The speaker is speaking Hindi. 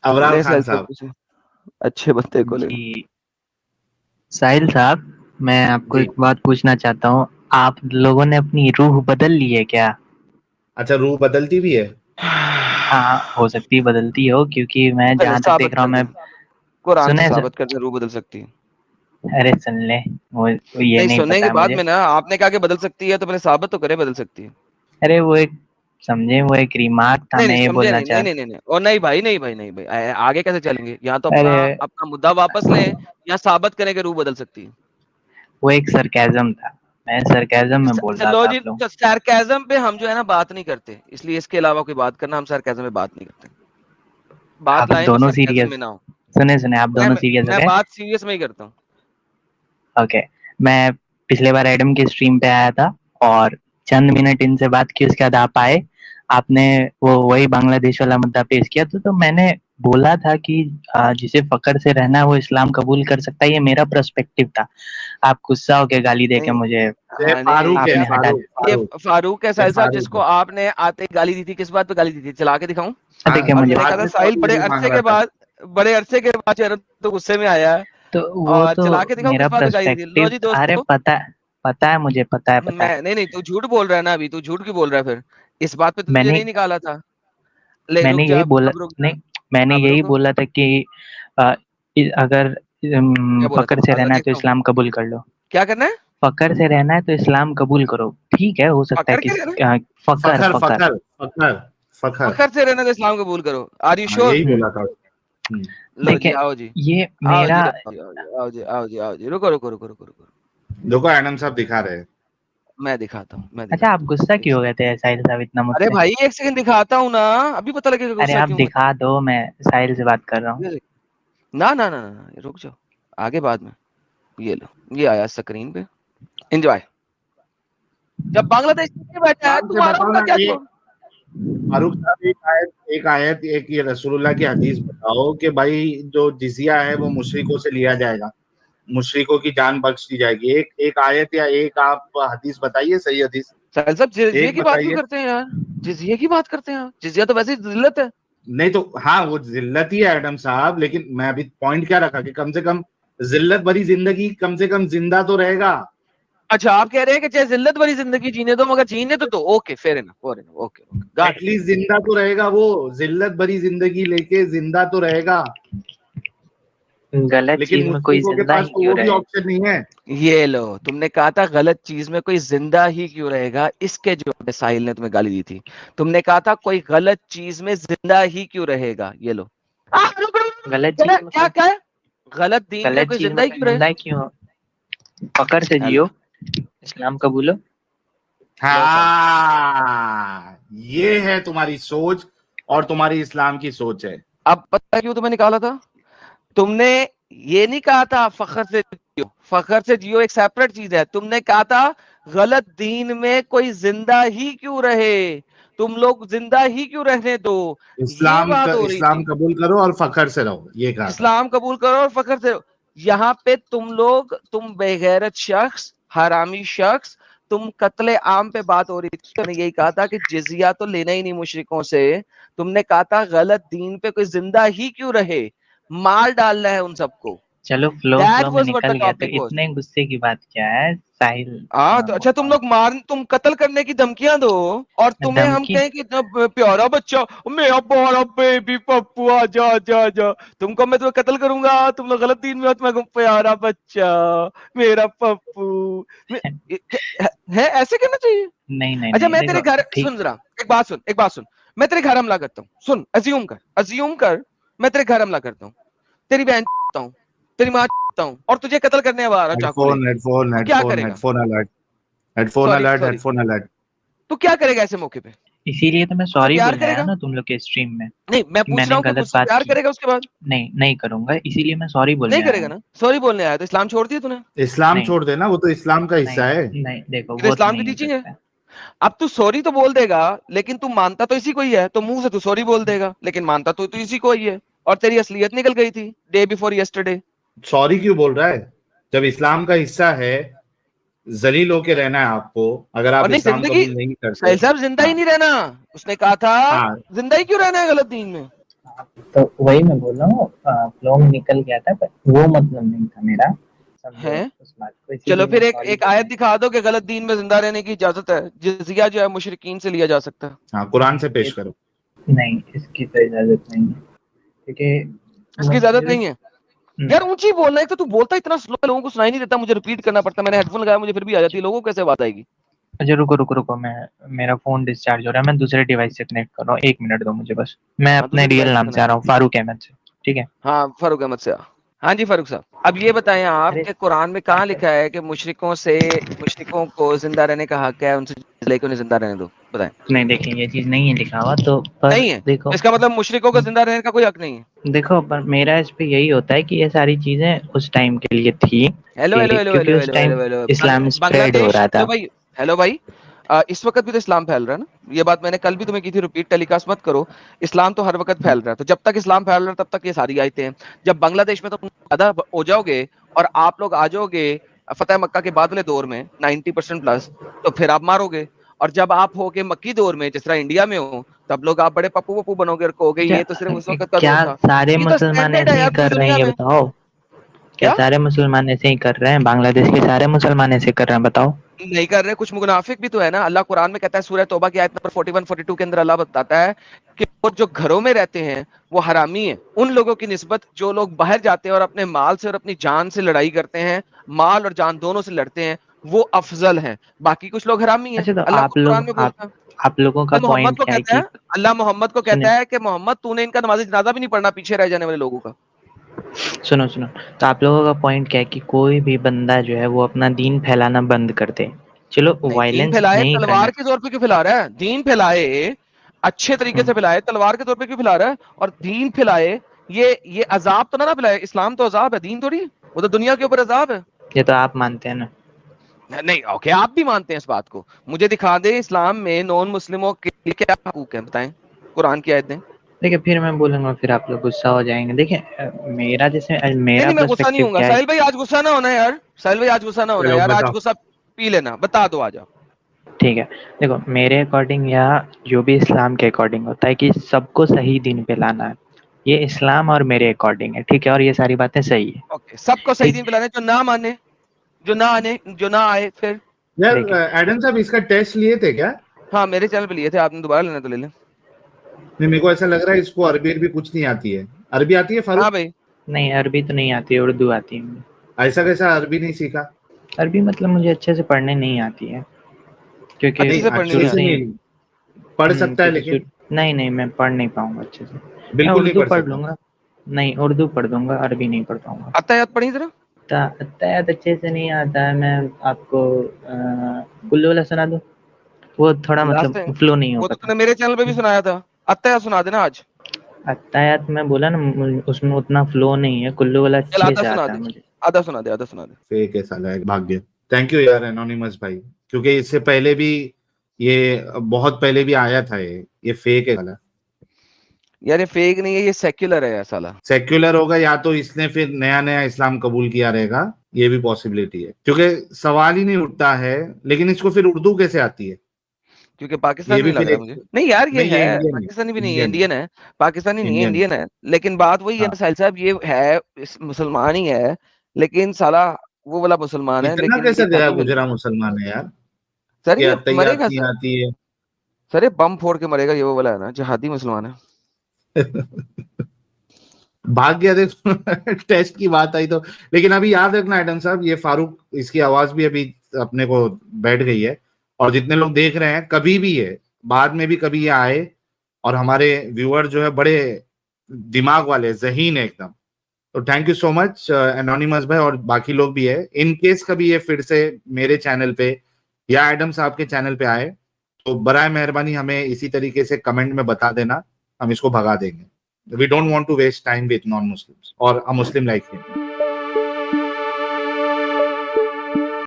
अबरार ले खान साहिल साहब। पूछे, अच्छे बंदे को ले। जी साहिल साहब, मैं आपको जी। एक बात पूछना चाहता हूँ। आप लोगों ने अपनी रूह बदल ली है क्या? अच्छा, रूह बदलती भी है? हाँ, हो सकती है बदलती हो, क्योंकि मैं पहले जहाँ तक देख साबित रहा कर हूँ दे, मैं। कुरान से सुने साबित कर दे रूह बदल सकती है। अरे सुन ले, वो ये नहीं, नहीं सुनने पता के है बाद मुझे। में ना, आपने कहा कि बदल सकती है, तो पहले साबित तो करे बदल सकती है। अरे वो एक समझे, वो एक रिमार्क था, नहीं मैं नहीं ये समझे, बोलना नहीं नहीं चाह। नहीं नहीं नहीं, और नहीं भाई, नहीं भाई, नहीं भाई, आगे कैसे चलेंगे? या तो अपना अरे अपना मुद्दा वापस लें, या साबित करें कि रूह बदल सकती है। वो एक सरकाज़म था, मैं सरकाज़म में बोल रहा लो था जी, आप लोग। तो सरकाज़म पे हम जो है ना बात नहीं करते, इसलिए इसके अलावा कोई बात करना, हम सरकाज़म में बात नहीं करते। बात आप लाएं तो दोनों सरकाज़म सीरियस, में ना हो। सुने सुने, आप मैं दोनों सीरियस हो मैं गए। बात सीरियस में ही करता हूँ। ओके, मैं पिछले बार एडम की स्ट्रीम पे आया था और चंद मिनट इनसे बात की, उसके बाद आप आए। आपने वो वही बांग्लादेश वाला मुद्दा पेश किया, तो मैंने बोला था कि जिसे फकर से रहना है वो इस्लाम कबूल कर सकता है, ये मेरा पर्सपेक्टिव था। आप गुस्सा होके गाली देके नहीं, मुझे ये हाँ, नहीं फारूक है, आपने हटा फारूक दिया। ये फारूक। फारूक है ये साहिल साहब, फारूक जिसको है। आपने आते ही गाली दी थी। किस बात पे गाली दी थी? चला के दिखाऊं? हाँ, देखिए और मुझे, मैंने कहा बाद था में साहिल सॉरी भी मांग रहा था। बड़े अरसे के बाद जो है तो गुस्से में आया है। तो वो और तो चला के दिखाऊं मेरा किस बात पे गाली दी थी? लो पर्सपेक्टिव। जी अरे दोस्तों, पता है मुझे, पता है। मैं नहीं नहीं, तू झूठ बोल रहा है ना, अभी तू झूठ क्यों बोल रहा है फिर? इस बात पे तो तुझे मैंने नहीं निकाला था। ले मैंने रुक जा, यही बोला, अब रुक जा, नहीं, मैंने अब यही रुक। बोला था कि अ, अगर क्या बोला था? फकर से रहना है तो देखता हूँ इस्लाम कबूल कर लो। क्या करना है। फकर से रहना है तो इस्लाम कबूल करो, ठीक है, हो सकता है पकड़ के रहना है? फकर फखर फकर। फखर फखर फखर। फखर से रहना तो इस्लाम कबूल करो। आर यू हाँ, श्योर? यही हम्म, बोला था। लो जी, देखिए आओ जी, ये आओ जी, मेरा। आओ जी, आओ जी, आओ जी, आओ जी, रुको रुको रुको रुको रुको। देखो एडम साहब दिखा रहे हैं। मैं दिखाता हूँ, मैं अच्छा, आप दिखाता हूँ, गुस्सा एक क्यों हो गए सेकंड। थे साहिल साहब इतना अरे मुझसे? भाई एक सेकंड दिखाता हूँ ना, अभी पता लगेगा अरे गुस्सा आप क्यों हुआ था। दिखा दो, मैं साहिल से बात कर रहा हूँ। ये देख। ना ना ना ना, रुक जाओ, आगे बाद में। ये लो, ये आया स्क्रीन पे, एंजॉय। जब बांग्लादेश में बैठा है, ध्यान से तुम्हारा बताओ उनका ना क्या ये। छोड़। फारूक साहब, एक आयत एक ये रसूलुल्लाह की हदीस बताओ कि भाई जो जिजिया है वो मुशरिकों से लिया जाएगा, मुशरिकों की जान बख्श दी जाएगी। एक एक आयत या एक आप हदीस बताइए, सही हदीस साहिल साहब जिजिया एक की बात क्यों बताइए। करते हैं यार? जिजिया की बात करते हैं यार, जिजिया तो वैसे ही जिल्लत है। नहीं तो हाँ, वो जिल्लत ही है एडम साहब, लेकिन मैं अभी पॉइंट क्या रखा कि कम से कम जिल्लत भरी जिंदगी कम से कम जिंदा तो रहेगा। अच्छा, आप कह रहे हैं कि चाहे जिल्लत भरी जिंदगी जीने दो, मगर जीने तो okay, fair enough, okay okay, got it. At least जिंदा तो रहेगा, वो जिल्लत भरी जिंदगी लेके जिंदा तो रहेगा। गलत लेकिन चीज में कोई मुश्रिकों के जिंदा पास ही तो क्यों वो भी रहे? ऑप्शन नहीं है। ये लो, तुमने कहा था गलत चीज में कोई जिंदा ही क्यों रहेगा, इसके जवाब में साहिल ने तुम्हें गाली दी थी। तुमने कहा था कोई गलत चीज में जिंदा ही क्यों रहेगा। ये लो, रुक रुक, गलत चीज क्या में क्या कोई क्या है? गलत दीन में गलत कोई चीज जिंदा में ही कोई क्यों रहे। जिंदा क्यों? फकर से जियो, इस्लाम कबूलो। लो साहिल, हाँ, ये है तुम्हारी सोच और तुम्हारी इस्लाम की सोच है। अब पता है क्यों तुम्हें निकाला था? तुमने ये नहीं कहा था फखर से जियो, फखर से जियो एक सेपरेट चीज है। तुमने कहा था गलत दीन में कोई जिंदा ही क्यों रहे, तुम लोग जिंदा ही क्यों रहने दो, ये बात हो रही इस्लाम थी। कबूल करो और फखर से रहो, ये कहा था। इस्लाम कबूल करो और फखर से। यहाँ पे तुम लोग, तुम बेगैरत शख्स, हरामी शख्स, तुम कत्ले आम पे बात हो रही थी। तुमने यही कहा था कि जिजिया तो लेना ही नहीं मुशरिकों से। तुमने कहा था गलत दीन पे कोई जिंदा ही क्यों रहे, मार डालना है उन सबको। चलो फ्लो दैट फ्लो में वाज व्हाट निकल द गया, तो टॉपिक वाज। इतने गुस्से की बात क्या है साहिल? हाँ तो अच्छा, तुम लोग तुम कत्ल करने की धमकियां दो, और तुम्हें हम धमकी? कहें कि इतना प्यारा बच्चा, मेरा प्यारा बेबी पप्पू, आ जा जा जा, तुमको मैं तुम्हें कत्ल करूंगा, तुम लोग गलत दिन में हो, तुम्हें प्यारा बच्चा, मेरा पप्पू। है ऐसे कहना चाहिए? नहीं नहीं अच्छा, नहीं, मैं तेरे देखो घर ठीक। सुन जरा, एक बात सुन, मैं तेरे घर हमला करता हूँ, सुन, अज्यूम कर, मैं तेरे घर हमला करता हूँ, तेरी बहन हूँ, तेरी माँ हूँ, और तुझे कत्ल करने आ रहा चाकू हेडफोन लेके, हेडफोन तो क्या हेडफोन करेगा? Headphone alert, headphone sorry alert, sorry, headphone alert. तो क्या करेगा ऐसे मौके पे? इसीलिए तो मैं मुझसे सॉरी प्यार बोलने आया करेगा? ना तुम लोग के स्ट्रीम में, नहीं, मैं कि पूछ रहा मैंने हूँ कि गलत मुझसे बात प्यार की। करेगा उसके बाद? नहीं नहीं करूंगा, इसीलिए मैं सॉरी नहीं बोलने आया करेगा हूँ। ना? सॉरी बोलने आया तो इस्लाम छोड़ दिया तूने? इस्लाम नहीं छोड़ देना, वो तो इस्लाम का नहीं हिस्सा है। नहीं, देखो ये तो वो तो इस्लाम की नहीं हो टीचिंग है। सकता। अब तू सॉरी तो बोल देगा, लेकिन तू मानता तो इसी को ही है, तो मुंह से तू सॉरी बोल देगा, लेकिन मानता तो तू इसी को ही है, और तेरी असलियत निकल गई थी डे बिफोर यस्टरडे। सॉरी क्यों बोल रहा है? जब इस्लाम का हिस्सा है, जलील होके रहना है आपको, अगर और आप नहीं, इस्लाम जिंदगी, कबूल नहीं करते। साहिल साहब जिंदा ही हाँ नहीं रहना, उसने कहा था हाँ जिंदा ही क्यों रहना है गलत दीन में। तो वही मैं बोल रहा हूँ, फ्लो में निकल गया था, पर वो मतलब नहीं था मेरा, समझो है उस बात को। चलो इसीलिए फिर मैं एक सॉरी एक आयत दिखा दो कि गलत दीन में जिंदा रहने की इजाजत है, जिजिया जो है मुशरिकीन से लिया जा सकता है। हाँ, कुरान से पेश करो। नहीं, इसकी तो इजाजत नहीं है, क्योंकि इसकी इजाजत नहीं है यार, ऊंची बोलना। एक तो तू बोलता इतना स्लो, लोगों को सुनाई नहीं देता, मुझे रिपीट करना पड़ता है। मैंने हेडफोन लगाया, मुझे फिर भी आ जाती है, लोगों को कैसे बात आएगी? अच्छा रुको रुको रुको, मैं, मेरा फोन डिस्चार्ज हो रहा है, मैं दूसरे डिवाइस से कनेक्ट कर रहा हूँ, 1 मिनट दो मुझे बस। मैं हाँ, अपने दूसरे रियल डिवाइस से नाम से आ कनेक्ट। रहा हूँ, फारूक अहमद से, ठीक है। हाँ, फारूक अहमद से। हाँ जी फारूक साहब, अब ये बताएं आप अरे कि कुरान में कहाँ लिखा है कि मुशरिकों को जिंदा रहने का हक है, उनसे लेके उन्हें जिंदा रहने दो, बताएं। नहीं, देखिए ये चीज नहीं है लिखा हुआ, तो पर नहीं है देखो, तो इसका मतलब मुशरिकों को जिंदा रहने का कोई हक नहीं है। देखो पर मेरा इस पे यही होता है कि ये सारी चीजें उस टाइम के लिए थी, हेलो हेलो कि हेलो क्योंकि हेलो उस हेलो टाइम हेलो हेलो इस्लाम स्प्रेड हो बांग्लादेश, रहा हेलो था। भाई, हेलो भाई। इस वक्त भी तो इस्लाम फैल रहा है ना, ये बात मैंने कल भी तुम्हें की थी, रिपीट टेलीकास्ट मत करो। इस्लाम तो हर वक्त फैल रहा है, तो जब तक इस्लाम फैल रहा है तब तक ये सारी आयतें हैं। जब बांग्लादेश में तो तुम ज्यादा हो जाओगे और आप लोग आ जाओगे फतेह मक्का के बाद वाले दौर में 90% प्लस, तो फिर आप मारोगे। और जब आप होगे मक्की दौर में, जिस तरह इंडिया में हो, तब लोग आप बड़े पप्पू पप्पू बनोगे और कहोगे क्या ये तो सिर्फ उस वक्त का क्या दौर था। सारे ये तो मुसलमान स्टैंडर्ड है ऐसे ही यार पूरी कर रहे हैं, दुनिया ये में। बताओ? क्या क्या सारे मुसलमान ऐसे ही कर रहे हैं? बांग्लादेश के सारे मुसलमान ऐसे कर रहे हैं, बताओ? नहीं कर रहे? कुछ मुनाफिक भी तो है ना। अल्लाह कुरान में कहता है, सूरह तौबा की आयत नंबर 41 42 के अंदर अल्लाह बताता है कि वो जो घरों में रहते हैं वो हरामी है उन लोगों की निस्बत जो लोग बाहर जाते हैं और अपने माल से और अपनी जान से लड़ाई करते हैं, माल और जान दोनों से लड़ते हैं, वो अफजल हैं। बाकी कुछ लोग हरामी हैं, अच्छा, तो अल्लाह खुद कुरान में बोलता है। आप लोगों का अल्लाह मोहम्मद पॉइंट को क्या है कहता है, कि, अल्लाह मोहम्मद को सुने कहता है कि मोहम्मद तूने इनका नमाज जनाजा भी नहीं पढ़ना, पीछे रह जाने वाले लोगों का। सुनो सुनो, तो आप लोगों का पॉइंट क्या है कि कोई भी बंदा जो है वो अपना दीन फैलाना बंद कर दे? चलो नहीं, दीन वायलेंस फैलाए नहीं करना। तलवार के जोर पे क्यों फैला रहा है? दीन फैलाए अच्छे तरीके से फैलाए, तलवार के तौर पे क्यों फैला रहा है? और दीन फैलाए, ये अजाब तो ना फैलाए। इस्लाम तो अजाब है, दीन थोड़ी है। वो तो दुनिया के ऊपर अजाब है। ये तो आप मानते हैं ना? नहीं, ओके, आप भी मानते हैं इस बात को। मुझे दिखा दे इस्लाम में नॉन मुस्लिमों के लिए क्या हकूक है, बताएं। कुरान की आयत दें। देखिए फिर मैं बोलूंगा, फिर आप लोग गुस्सा हो जाएंगे। देखिए मेरा जैसे नहीं मेरा नहीं, मैं गुस्सा नहीं पर्सपेक्टिव हूँ। क्या है। साहिल भाई आज गुस्सा ना होना यार, साहिल भाई आज गुस्सा ना होना चलो यार, आज बताओ। गुस्सा पी लेना, बता दो आ जाओ। ठीक है, देखो मेरे अकॉर्डिंग या जो भी इस्लाम के अकॉर्डिंग होता है कि सबको सही दीन पे लाना है, ये इस्लाम और मेरे अकॉर्डिंग है, ठीक है, और ये सारी बातें सही है। ओके, सबको सही ठीक, दीन पिलाने, जो ना माने, जो ना आए फिर। यार देखिए एडम साहब, इसका टेस्ट लिए थे क्या? हाँ, मेरे चैनल पे लिए थे आपने, दोबारा लेना तो ले लें। नहीं, मेरे को ऐसा लग रहा है इसको अरबी भी कुछ नहीं आती है। अरबी आती है हाँ फारूक? भाई। नहीं, अरबी तो नहीं आती है, उर्दू आती है मुझे। ऐसा कैसा अरबी नहीं सीखा? अरबी मतलब मुझे अच्छे से पढ़ने नहीं आती है, क्योंकि अच्छे नहीं, से पढ़ने अच्छे नहीं शुरू से से आती। ही, नहीं, पढ़ सकता है क्योंकि लेकिन नहीं नहीं, मैं पढ़ नहीं पाऊंगा अच्छे से। मैं बिल्कुल नहीं उर्दू पढ़ पढ़ सकता। लूंगा, नहीं उर्दू पढ़ दूंगा, अरबी नहीं पढ़ पाऊंगा। अत्तायात पढ़ी जरा। अत्तायात अच्छे से नहीं आता है। मैं आपको कुल्लू वाला सुना दूं? वो थोड़ा लास्ट मतलब टाइम फ्लो नहीं हो वो तो पाता। तूने मेरे चैनल पे भी सुनाया था। अत्तायात सुना देना आज। अत्तायात में बोला ना, उसमें उतना फ्लो नहीं है, कुल्लू वाला चल अच्छे आधा से सुना आता है दे, मुझे। आधा सुना दे, आधा सुना दे। फेक है साला, एक भाग्य। थैंक यू यार एनोनिमस भाई, क्योंकि इससे पहले भी ये बहुत पहले भी आया था। ये फेक है साला। यार ये फेक नहीं है, ये सेक्युलर है यार साला। सेक्युलर होगा या तो इसने फिर नया नया इस्लाम कबूल किया रहेगा, ये भी पॉसिबिलिटी है, क्योंकि सवाल ही नहीं उठता है। लेकिन इसको फिर उर्दू कैसे आती है? क्योंकि ये पाकिस्तानी भी नहीं लग फिर रहा एक, मुझे। नहीं यार, ये नहीं, है ये इंडियन है। पाकिस्तानी भी नहीं है, इंडियन है। इंडियन है। पाकिस्तानी नहीं है, इंडियन इंडियन है। लेकिन बात वही है हाँ। ना साहिल साहब, ये है मुसलमान ही है, लेकिन साला वो वाला मुसलमान है, इतना लेकिन ये कैसे गया धर्म मिल गुजरा गया। मुसलमान है यार? सर ये ये अत्तहियात मरेगा नहीं सर। आती है। सर ये बम फोड़ के मरेगा, ये वो वाला है ना, जिहादी मुसलमान है। भाग गया देखो। टेस्ट की बात आई तो। लेकिन अभी याद रखना एडम साहब, ये फारूक, इसकी आवाज भी अभी अपने को बैठ गई है। और जितने लोग देख रहे हैं, कभी भी है, बाद में भी कभी ये आए, और हमारे व्यूअर जो है बड़े दिमाग वाले, ज़हीन है एकदम। तो thank you so much anonymous भाई, और बाकी लोग भी है। इन केस कभी ये फिर से मेरे चैनल पे या एडम साहब के चैनल पे आए, तो बराए मेहरबानी हमें इसी तरीके से कमेंट में बता देना, हम इसको भगा देंगे। We don't want to waste time with non Muslims और अ मुस्लिम लाइक हिम।